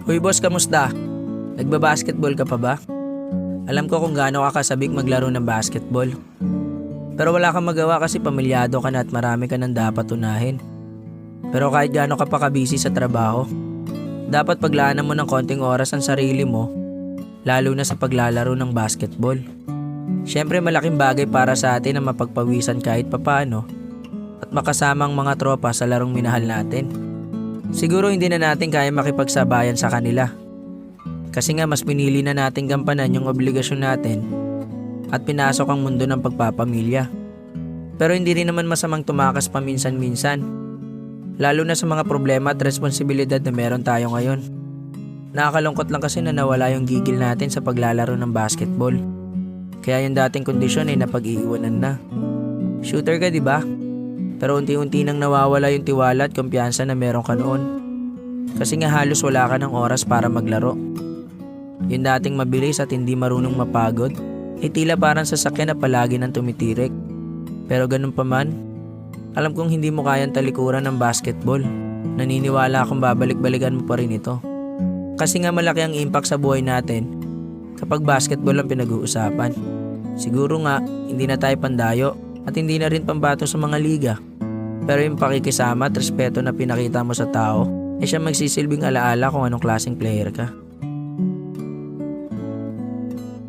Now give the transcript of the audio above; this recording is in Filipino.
Uy boss, kamusta? Nagbabasketball ka pa ba? Alam ko kung gaano ka kasabik maglaro ng basketball. Pero wala kang magawa kasi pamilyado ka na at marami ka nang dapat unahin. Pero kahit gaano ka pa kabisi sa trabaho, dapat paglaanan mo ng konting oras ang sarili mo, lalo na sa paglalaro ng basketball. Siyempre malaking bagay para sa atin na mapagpawisan kahit papano at makasama ang mga tropa sa larong minahal natin. Siguro hindi na natin kaya makipagsabayan sa kanila. Kasi nga mas pinili na natin gampanan yung obligasyon natin at pinasok ang mundo ng pagpapamilya. Pero hindi rin naman masamang tumakas paminsan-minsan, lalo na sa mga problema at responsibilidad na meron tayo ngayon. Nakakalungkot lang kasi na nawala yung gigil natin sa paglalaro ng basketball. Kaya yung dating kondisyon ay napag-iiwanan na. Shooter ka, di ba? Pero unti-unti nang nawawala yung tiwala at kumpiyansa na meron ka noon. Kasi nga halos wala ka ng oras para maglaro. Yung dating mabilis at hindi marunong mapagod, ay tila parang sasakyan na palagi nang tumitirik. Pero ganun pa man, alam kong hindi mo kayang talikuran ng basketball. Naniniwala akong babalik-balikan mo pa rin ito. Kasi nga malaki ang impact sa buhay natin kapag basketball ang pinag-uusapan. Siguro nga, hindi na tayo pandayo at hindi na rin pambato sa mga liga. Pero yung pakikisama at respeto na pinakita mo sa tao, ay siya magsisilbing alaala kung anong klaseng player ka.